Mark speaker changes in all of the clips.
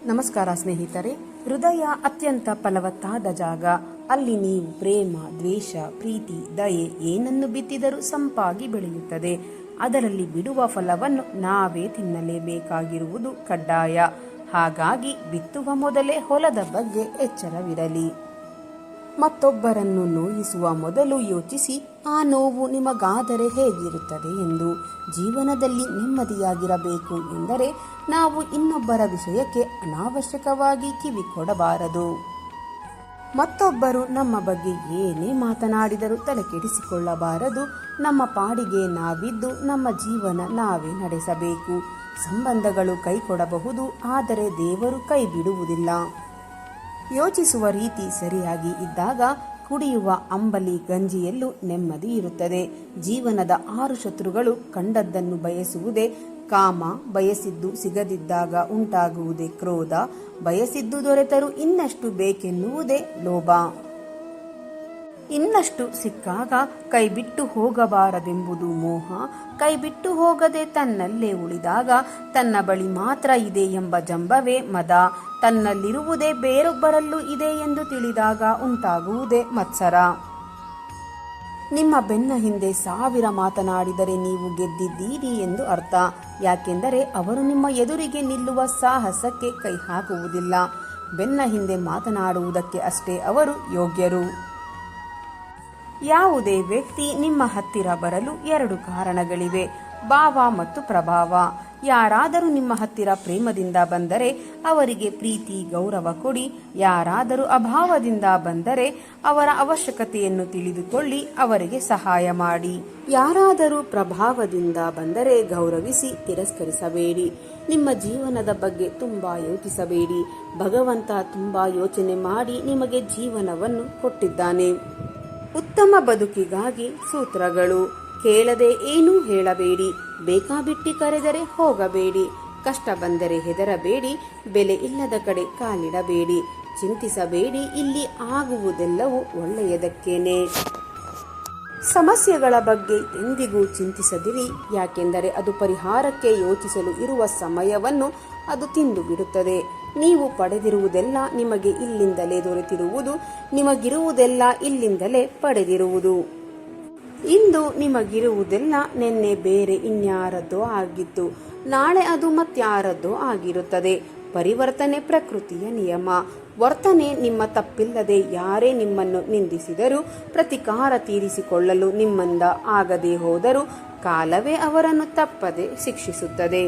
Speaker 1: ನಮಸ್ಕಾರ ಸ್ನೇಹಿತರೆ. ಹೃದಯ ಅತ್ಯಂತ ಫಲವತ್ತಾದ ಜಾಗ. ಅಲ್ಲಿ ನೀವು ಪ್ರೇಮ, ದ್ವೇಷ, ಪ್ರೀತಿ, ದಯೆ ಏನನ್ನು ಬಿತ್ತಿದರೂ ಸಂಪಾಗಿ ಬೆಳೆಯುತ್ತದೆ. ಅದರಲ್ಲಿ ಬಿಡುವ ಫಲವನ್ನು ನಾವೇ ತಿನ್ನಲೇಬೇಕಾಗಿರುವುದು ಕಡ್ಡಾಯ. ಹಾಗಾಗಿ ಬಿತ್ತುವ ಮೊದಲೇ ಹೊಲದ ಬಗ್ಗೆ ಎಚ್ಚರವಿರಲಿ. ಮತ್ತೊಬ್ಬರನ್ನು ನೋಯಿಸುವ ಮೊದಲು ಯೋಚಿಸಿ, ಆ ನೋವು ನಿಮಗಾದರೆ ಹೇಗಿರುತ್ತದೆ ಎಂದು. ಜೀವನದಲ್ಲಿ ನೆಮ್ಮದಿಯಾಗಿರಬೇಕು ಎಂದರೆ ನಾವು ಇನ್ನೊಬ್ಬರ ವಿಷಯಕ್ಕೆ ಅನಾವಶ್ಯಕವಾಗಿ ಕಿವಿ ಕೊಡಬಾರದು. ಮತ್ತೊಬ್ಬರು ನಮ್ಮ ಬಗ್ಗೆ ಏನೇ ಮಾತನಾಡಿದರೂ ತಲೆ ಕೆಡಿಸಿಕೊಳ್ಳಬಾರದು. ನಮ್ಮ ಪಾಡಿಗೆ ನಾವಿದ್ದು ನಮ್ಮ ಜೀವನ ನಾವೇ ನಡೆಸಬೇಕು. ಸಂಬಂಧಗಳು ಕೈ ಕೊಡಬಹುದು, ಆದರೆ ದೇವರು ಕೈ ಬಿಡುವುದಿಲ್ಲ. ಯೋಚಿಸುವ ರೀತಿ ಸರಿಯಾಗಿ ಇದ್ದಾಗ ಕುಡಿಯುವ ಅಂಬಲಿ ಗಂಜಿಯಲ್ಲೂ ನೆಮ್ಮದಿ ಇರುತ್ತದೆ. ಜೀವನದ 6 ಶತ್ರುಗಳು ಕಂಡದ್ದನ್ನು ಬಯಸುವುದೇ ಕಾಮ, ಬಯಸಿದ್ದು ಸಿಗದಿದ್ದಾಗ ಉಂಟಾಗುವುದೇ ಕ್ರೋಧ, ಬಯಸಿದ್ದು ದೊರೆತರೂ ಇನ್ನಷ್ಟು ಬೇಕೆನ್ನುವುದೇ ಲೋಭ, ಇನ್ನಷ್ಟು ಸಿಕ್ಕಾಗ ಕೈಬಿಟ್ಟು ಹೋಗಬಾರದೆಂಬುದು ಮೋಹ, ಕೈಬಿಟ್ಟು ಹೋಗದೆ ತನ್ನಲ್ಲೇ ಉಳಿದಾಗ ತನ್ನ ಬಳಿ ಮಾತ್ರ ಇದೆ ಎಂಬ ಜಂಬವೇ ಮದ, ತನ್ನಲ್ಲಿರುವುದೇ ಬೇರೊಬ್ಬರಲ್ಲೂ ಇದೆ ಎಂದು ತಿಳಿದಾಗ ಉಂಟಾಗುವುದೇ ಮತ್ಸರ. ನಿಮ್ಮ ಬೆನ್ನ ಹಿಂದೆ 1000 ಮಾತನಾಡಿದರೆ ನೀವು ಗೆದ್ದಿದ್ದೀರಿ ಎಂದು ಅರ್ಥ. ಯಾಕೆಂದರೆ ಅವರು ನಿಮ್ಮ ಎದುರಿಗೆ ನಿಲ್ಲುವ ಸಾಹಸಕ್ಕೆ ಕೈ ಹಾಕುವುದಿಲ್ಲ. ಬೆನ್ನ ಹಿಂದೆ ಮಾತನಾಡುವುದಕ್ಕೆ ಅಷ್ಟೇ ಅವರು ಯೋಗ್ಯರು. ಯಾವುದೇ ವ್ಯಕ್ತಿ ನಿಮ್ಮ ಹತ್ತಿರ ಬರಲು 2 ಕಾರಣಗಳಿವೆ, ಭಾವ ಮತ್ತು ಪ್ರಭಾವ. ಯಾರಾದರೂ ನಿಮ್ಮ ಹತ್ತಿರ ಪ್ರೇಮದಿಂದ ಬಂದರೆ ಅವರಿಗೆ ಪ್ರೀತಿ, ಗೌರವ ಕೊಡಿ. ಯಾರಾದರೂ ಅಭಾವದಿಂದ ಬಂದರೆ ಅವರ ಅವಶ್ಯಕತೆಯನ್ನು ತಿಳಿದುಕೊಳ್ಳಿ, ಅವರಿಗೆ ಸಹಾಯ ಮಾಡಿ. ಯಾರಾದರೂ ಪ್ರಭಾವದಿಂದ ಬಂದರೆ ಗೌರವಿಸಿ, ತಿರಸ್ಕರಿಸಬೇಡಿ. ನಿಮ್ಮ ಜೀವನದ ಬಗ್ಗೆ ತುಂಬಾ ಯೋಚಿಸಬೇಡಿ. ಭಗವಂತ ತುಂಬಾ ಯೋಚನೆ ಮಾಡಿ ನಿಮಗೆ ಜೀವನವನ್ನು ಕೊಟ್ಟಿದ್ದಾನೆ. ಉತ್ತಮ ಬದುಕಿಗಾಗಿ ಸೂತ್ರಗಳು: ಕೇಳದೆ ಏನೂ ಹೇಳಬೇಡಿ, ಬೇಕಾಬಿಟ್ಟಿ ಕರೆದರೆ ಹೋಗಬೇಡಿ, ಕಷ್ಟ ಬಂದರೆ ಹೆದರಬೇಡಿ, ಬೆಲೆ ಇಲ್ಲದ ಕಡೆ ಕಾಲಿಡಬೇಡಿ, ಚಿಂತಿಸಬೇಡಿ, ಇಲ್ಲಿ ಆಗುವುದೆಲ್ಲವೂ ಒಳ್ಳೆಯದಕ್ಕೇನೆ. ಸಮಸ್ಯೆಗಳ ಬಗ್ಗೆ ಎಂದಿಗೂ ಚಿಂತಿಸದಿರಿ, ಯಾಕೆಂದರೆ ಅದು ಪರಿಹಾರಕ್ಕೆ ಯೋಚಿಸಲು ಇರುವ ಸಮಯವನ್ನು ಅದು ತಿಂದು ಬಿಡುತ್ತದೆ. ನೀವು ಪಡೆದಿರುವುದೆಲ್ಲ ನಿಮಗೆ ಇಲ್ಲಿಂದಲೇ ದೊರೆತಿರುವುದು, ನಿಮಗಿರುವುದೆಲ್ಲ ಇಲ್ಲಿಂದಲೇ ಪಡೆದಿರುವುದು. ಇಂದು ನಿಮಗಿರುವುದೆಲ್ಲ ನಿನ್ನೆ ಬೇರೆ ಇನ್ಯಾರದ್ದೋ ಆಗಿತ್ತು, ನಾಳೆ ಅದು ಮತ್ಯಾರದ್ದೋ ಆಗಿರುತ್ತದೆ. ಪರಿವರ್ತನೆ ಪ್ರಕೃತಿಯ ನಿಯಮ. ವರ್ತನೆ ನಿಮ್ಮ ತಪ್ಪಿಲ್ಲದೆ ಯಾರೇ ನಿಮ್ಮನ್ನು ನಿಂದಿಸಿದರೂ, ಪ್ರತಿಕಾರ ತೀರಿಸಿಕೊಳ್ಳಲು ನಿಮ್ಮಿಂದ ಆಗದೆ ಹೋದರೂ ಕಾಲವೇ ಅವರನ್ನು ತಪ್ಪದೆ ಶಿಕ್ಷಿಸುತ್ತದೆ.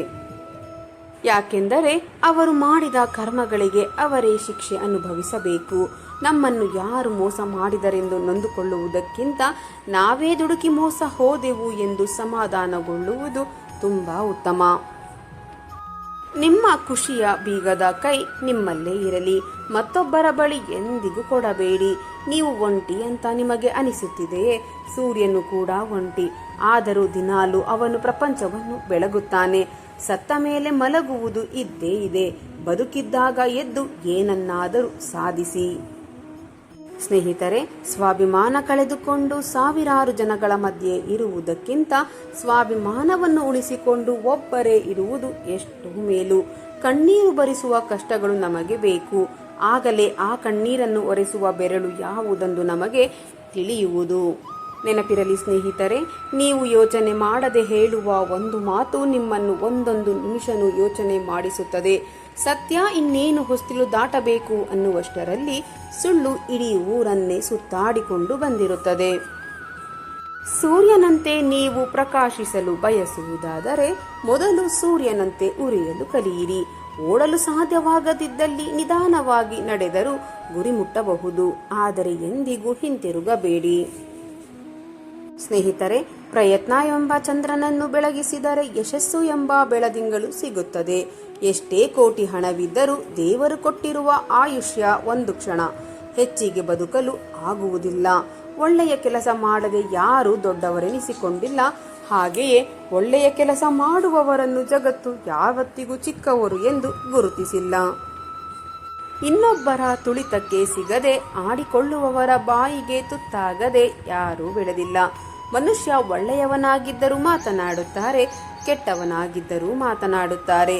Speaker 1: ಯಾಕೆಂದರೆ ಅವರು ಮಾಡಿದ ಕರ್ಮಗಳಿಗೆ ಅವರೇ ಶಿಕ್ಷೆ ಅನುಭವಿಸಬೇಕು. ನಮ್ಮನ್ನು ಯಾರು ಮೋಸ ಮಾಡಿದರೆಂದು ನೊಂದುಕೊಳ್ಳುವುದಕ್ಕಿಂತ ನಾವೇ ದುಡುಕಿ ಮೋಸ ಹೋದೆವು ಎಂದು ಸಮಾಧಾನಗೊಳ್ಳುವುದು ತುಂಬಾ ಉತ್ತಮ. ನಿಮ್ಮ ಖುಷಿಯ ಬೀಗದ ಕೈ ನಿಮ್ಮಲ್ಲೇ ಇರಲಿ, ಮತ್ತೊಬ್ಬರ ಬಳಿ ಎಂದಿಗೂ ಕೊಡಬೇಡಿ. ನೀವು ಒಂಟಿ ಅಂತ ನಿಮಗೆ ಅನಿಸುತ್ತಿದೆಯೇ? ಸೂರ್ಯನು ಕೂಡ ಒಂಟಿ, ಆದರೂ ದಿನಾಲೂ ಅವನು ಪ್ರಪಂಚವನ್ನು ಬೆಳಗುತ್ತಾನೆ. ಸತ್ತ ಮೇಲೆ ಮಲಗುವುದು ಇದ್ದೇ ಇದೆ. ಬದುಕಿದ್ದಾಗ ಎದ್ದು ಏನನ್ನಾದರೂ ಸಾಧಿಸಿ. ಸ್ನೇಹಿತರೆ, ಸ್ವಾಭಿಮಾನ ಕಳೆದುಕೊಂಡು ಸಾವಿರಾರು ಜನಗಳ ಮಧ್ಯೆ ಇರುವುದಕ್ಕಿಂತ ಸ್ವಾಭಿಮಾನವನ್ನು ಉಳಿಸಿಕೊಂಡು ಒಬ್ಬರೇ ಇರುವುದು ಎಷ್ಟು ಮೇಲು. ಕಣ್ಣೀರು ಬರಿಸುವ ಕಷ್ಟಗಳು ನಮಗೆ ಬೇಕು, ಆಗಲೇ ಆ ಕಣ್ಣೀರನ್ನು ಒರೆಸುವ ಬೆರಳು ಯಾವುದೆಂದು ನಮಗೆ ತಿಳಿಯುವುದು. ನೆನಪಿರಲಿ ಸ್ನೇಹಿತರೆ, ನೀವು ಯೋಚನೆ ಮಾಡದೆ ಹೇಳುವ ಒಂದು ಮಾತು ನಿಮ್ಮನ್ನು ಒಂದೊಂದು ನಿಮಿಷನೂ ಯೋಚನೆ ಮಾಡಿಸುತ್ತದೆ. ಸತ್ಯ ಇನ್ನೇನು ಹೊಸ್ತಿಲು ದಾಟಬೇಕು ಅನ್ನುವಷ್ಟರಲ್ಲಿ ಸುಳ್ಳು ಇಡೀ ಊರನ್ನೇ ಸುತ್ತಾಡಿಕೊಂಡು ಬಂದಿರುತ್ತದೆ. ಸೂರ್ಯನಂತೆ ನೀವು ಪ್ರಕಾಶಿಸಲು ಬಯಸುವುದಾದರೆ ಮೊದಲು ಸೂರ್ಯನಂತೆ ಉರಿಯಲು ಕಲಿಯಿರಿ. ಓಡಲು ಸಾಧ್ಯವಾಗದಿದ್ದಲ್ಲಿ ನಿಧಾನವಾಗಿ ನಡೆದರೂ ಗುರಿ ಮುಟ್ಟಬಹುದು, ಆದರೆ ಎಂದಿಗೂ ಹಿಂತಿರುಗಬೇಡಿ. ಸ್ನೇಹಿತರೆ, ಪ್ರಯತ್ನ ಎಂಬ ಚಂದ್ರನನ್ನು ಬೆಳಗಿಸಿದರೆ ಯಶಸ್ಸು ಎಂಬ ಬೆಳದಿಂಗಳು ಸಿಗುತ್ತದೆ. ಎಷ್ಟೇ ಕೋಟಿ ಹಣವಿದ್ದರೂ ದೇವರು ಕೊಟ್ಟಿರುವ ಆಯುಷ್ಯ ಒಂದು ಕ್ಷಣ. ಹೆಚ್ಚಿಗೆ ಬದುಕಲು ಆಗುವುದಿಲ್ಲ. ಒಳ್ಳೆಯ ಕೆಲಸ ಮಾಡದೆ ಯಾರೂ ದೊಡ್ಡವರೆನಿಸಿಕೊಂಡಿಲ್ಲ. ಹಾಗೆಯೇ ಒಳ್ಳೆಯ ಕೆಲಸ ಮಾಡುವವರನ್ನು ಜಗತ್ತು ಯಾವತ್ತಿಗೂ ಚಿಕ್ಕವರು ಎಂದು ಗುರುತಿಸಿಲ್ಲ. ಇನ್ನೊಬ್ಬರ ತುಳಿತಕ್ಕೆ ಸಿಗದೆ ಆಡಿಕೊಳ್ಳುವವರ ಬಾಯಿಗೆ ತುತ್ತಾಗದೆ ಯಾರೂ ಬೆಳೆದಿಲ್ಲ. ಮನುಷ್ಯ ಒಳ್ಳೆಯವನಾಗಿದ್ದರೂ ಮಾತನಾಡುತ್ತಾರೆ, ಕೆಟ್ಟವನಾಗಿದ್ದರೂ ಮಾತನಾಡುತ್ತಾರೆ.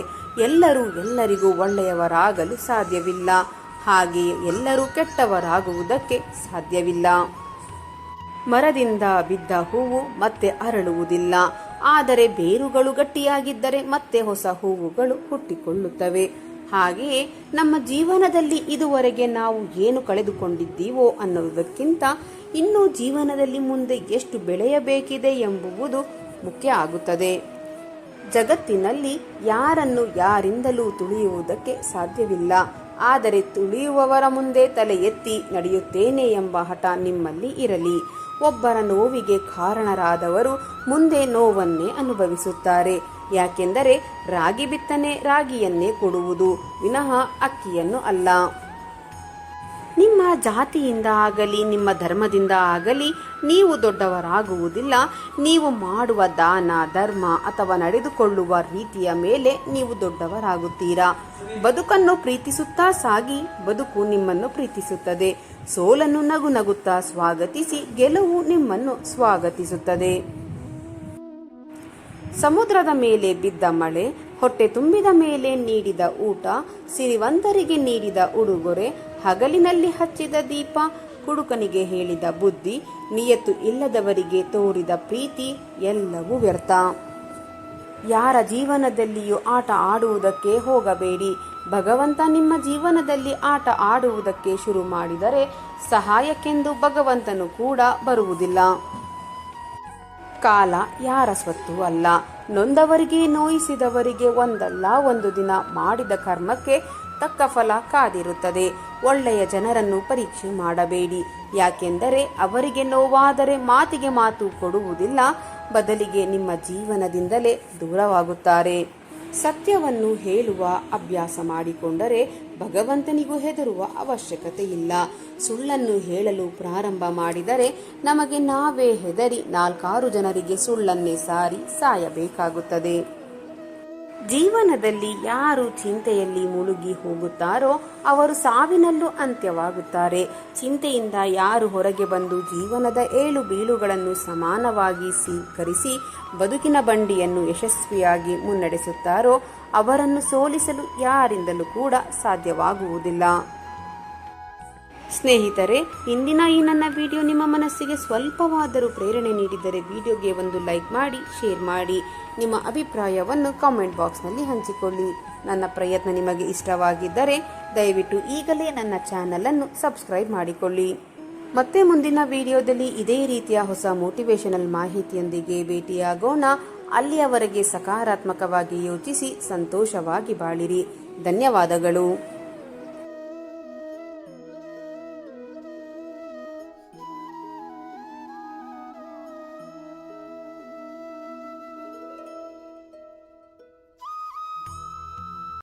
Speaker 1: ಎಲ್ಲರೂ ಎಲ್ಲರಿಗೂ ಒಳ್ಳೆಯವರಾಗಲು ಸಾಧ್ಯವಿಲ್ಲ, ಹಾಗೆಯೇ ಎಲ್ಲರೂ ಕೆಟ್ಟವರಾಗುವುದಕ್ಕೆ ಸಾಧ್ಯವಿಲ್ಲ. ಮರದಿಂದ ಬಿದ್ದ ಹೂವು ಮತ್ತೆ ಅರಳುವುದಿಲ್ಲ, ಆದರೆ ಬೇರುಗಳು ಗಟ್ಟಿಯಾಗಿದ್ದರೆ ಮತ್ತೆ ಹೊಸ ಹೂವುಗಳು ಹುಟ್ಟಿಕೊಳ್ಳುತ್ತವೆ. ಹಾಗೆಯೇ ನಮ್ಮ ಜೀವನದಲ್ಲಿ ಇದುವರೆಗೆ ನಾವು ಏನು ಕಳೆದುಕೊಂಡಿದ್ದೀವೋ ಅನ್ನುವುದಕ್ಕಿಂತ ಇನ್ನೂ ಜೀವನದಲ್ಲಿ ಮುಂದೆ ಎಷ್ಟು ಬೆಳೆಯಬೇಕಿದೆ ಎಂಬುವುದು ಮುಖ್ಯ ಆಗುತ್ತದೆ. ಜಗತ್ತಿನಲ್ಲಿ ಯಾರನ್ನು ಯಾರಿಂದಲೂ ತುಳಿಯುವುದಕ್ಕೆ ಸಾಧ್ಯವಿಲ್ಲ, ಆದರೆ ತುಳಿಯುವವರ ಮುಂದೆ ತಲೆ ಎತ್ತಿ ನಡೆಯುತ್ತೇನೆ ಎಂಬ ಹಠ ನಿಮ್ಮಲ್ಲಿ ಇರಲಿ. ಒಬ್ಬರ ನೋವಿಗೆ ಕಾರಣರಾದವರು ಮುಂದೆ ನೋವನ್ನೇ ಅನುಭವಿಸುತ್ತಾರೆ. ಯಾಕೆಂದರೆ ರಾಗಿ ಬಿತ್ತನೆ ರಾಗಿಯನ್ನೇ ಕೊಡುವುದು ವಿನಃ ಅಕ್ಕಿಯನ್ನು ಅಲ್ಲ. ನಿಮ್ಮ ಜಾತಿಯಿಂದ ಆಗಲಿ ನಿಮ್ಮ ಧರ್ಮದಿಂದ ಆಗಲಿ ನೀವು ದೊಡ್ಡವರಾಗುವುದಿಲ್ಲ. ನೀವು ಮಾಡುವ ದಾನ ಧರ್ಮ ಅಥವಾ ನಡೆದುಕೊಳ್ಳುವ ರೀತಿಯ ಮೇಲೆ ನೀವು ದೊಡ್ಡವರಾಗುತ್ತೀರಾ. ಬದುಕನ್ನು ಪ್ರೀತಿಸುತ್ತಾ ಸಾಗಿ, ಬದುಕು ನಿಮ್ಮನ್ನು ಪ್ರೀತಿಸುತ್ತದೆ. ಸೋಲನ್ನು ನಗು ನಗುತ್ತಾ ಸ್ವಾಗತಿಸಿ, ಗೆಲುವು ನಿಮ್ಮನ್ನು ಸ್ವಾಗತಿಸುತ್ತದೆ. ಸಮುದ್ರದ ಮೇಲೆ ಬಿದ್ದ ಮಳೆ, ಹೊಟ್ಟೆ ತುಂಬಿದ ಮೇಲೆ ನೀಡಿದ ಊಟ, ಸಿರಿವಂತರಿಗೆ ನೀಡಿದ ಉಡುಗೊರೆ, ಹಗಲಿನಲ್ಲಿ ಹಚ್ಚಿದ ದೀಪ, ಕುಡುಕನಿಗೆ ಹೇಳಿದ ಬುದ್ಧಿ, ನಿಯತ್ತು ಇಲ್ಲದವರಿಗೆ ತೋರಿದ ಪ್ರೀತಿ ಎಲ್ಲವೂ ವ್ಯರ್ಥ. ಯಾರ ಜೀವನದಲ್ಲಿಯೂ ಆಟ ಆಡುವುದಕ್ಕೆ ಹೋಗಬೇಡಿ. ಭಗವಂತ ನಿಮ್ಮ ಜೀವನದಲ್ಲಿ ಆಟ ಆಡುವುದಕ್ಕೆ ಶುರು ಮಾಡಿದರೆ ಸಹಾಯಕ್ಕೆಂದು ಭಗವಂತನು ಕೂಡ ಬರುವುದಿಲ್ಲ. ಕಾಲ ಯಾರ ಸ್ವತ್ತು ಅಲ್ಲ. ನೊಂದವರಿಗೆ ನೋಯಿಸಿದವರಿಗೆ ಒಂದಲ್ಲ ಒಂದು ದಿನ ಮಾಡಿದ ಕರ್ಮಕ್ಕೆ ತಕ್ಕ ಫಲ ಕಾದಿರುತ್ತದೆ. ಒಳ್ಳೆಯ ಜನರನ್ನು ಪರೀಕ್ಷೆ ಮಾಡಬೇಡಿ, ಯಾಕೆಂದರೆ ಅವರಿಗೆ ನೋವಾದರೆ ಮಾತಿಗೆ ಮಾತು ಕೊಡುವುದಿಲ್ಲ, ಬದಲಿಗೆ ನಿಮ್ಮ ಜೀವನದಿಂದಲೇ ದೂರವಾಗುತ್ತಾರೆ. ಸತ್ಯವನ್ನು ಹೇಳುವ ಅಭ್ಯಾಸ ಮಾಡಿಕೊಂಡರೆ ಭಗವಂತನಿಗೂ ಹೆದರುವ ಅವಶ್ಯಕತೆ ಇಲ್ಲ. ಸುಳ್ಳನ್ನು ಹೇಳಲು ಪ್ರಾರಂಭ ಮಾಡಿದರೆ ನಮಗೆ ನಾವೇ ಹೆದರಿ 4 ಜನರಿಗೆ ಸುಳ್ಳನ್ನೇ ಸಾರಿ ಸಾಯಬೇಕಾಗುತ್ತದೆ. ಜೀವನದಲ್ಲಿ ಯಾರು ಚಿಂತೆಯಲ್ಲಿ ಮುಳುಗಿ ಹೋಗುತ್ತಾರೋ ಅವರು ಸಾವಿನಲ್ಲೂ ಅಂತ್ಯವಾಗುತ್ತಾರೆ. ಚಿಂತೆಯಿಂದ ಯಾರು ಹೊರಗೆ ಬಂದು ಜೀವನದ ಏಳು ಬೀಳುಗಳನ್ನು ಸಮಾನವಾಗಿ ಸ್ವೀಕರಿಸಿ ಬದುಕಿನ ಬಂಡಿಯನ್ನು ಯಶಸ್ವಿಯಾಗಿ ಮುನ್ನಡೆಸುತ್ತಾರೋ ಅವರನ್ನು ಸೋಲಿಸಲು ಯಾರಿಂದಲೂ ಕೂಡ ಸಾಧ್ಯವಾಗುವುದಿಲ್ಲ. ಸ್ನೇಹಿತರೆ, ಇಂದಿನ ಈ ನನ್ನ ವಿಡಿಯೋ ನಿಮ್ಮ ಮನಸ್ಸಿಗೆ ಸ್ವಲ್ಪವಾದರೂ ಪ್ರೇರಣೆ ನೀಡಿದರೆ ವಿಡಿಯೋಗೆ ಒಂದು ಲೈಕ್ ಮಾಡಿ, ಶೇರ್ ಮಾಡಿ. ನಿಮ್ಮ ಅಭಿಪ್ರಾಯವನ್ನು ಕಾಮೆಂಟ್ ಬಾಕ್ಸ್ನಲ್ಲಿ ಹಂಚಿಕೊಳ್ಳಿ. ನನ್ನ ಪ್ರಯತ್ನ ನಿಮಗೆ ಇಷ್ಟವಾಗಿದ್ದರೆ ದಯವಿಟ್ಟು ಈಗಲೇ ನನ್ನ ಚಾನಲನ್ನು ಸಬ್ಸ್ಕ್ರೈಬ್ ಮಾಡಿಕೊಳ್ಳಿ. ಮತ್ತೆ ಮುಂದಿನ ವಿಡಿಯೋದಲ್ಲಿ ಇದೇ ರೀತಿಯ ಹೊಸ ಮೋಟಿವೇಶನಲ್ ಮಾಹಿತಿಯೊಂದಿಗೆ ಭೇಟಿಯಾಗೋಣ. ಅಲ್ಲಿಯವರೆಗೆ ಸಕಾರಾತ್ಮಕವಾಗಿ ಯೋಚಿಸಿ ಸಂತೋಷವಾಗಿ ಬಾಳಿರಿ. ಧನ್ಯವಾದಗಳು.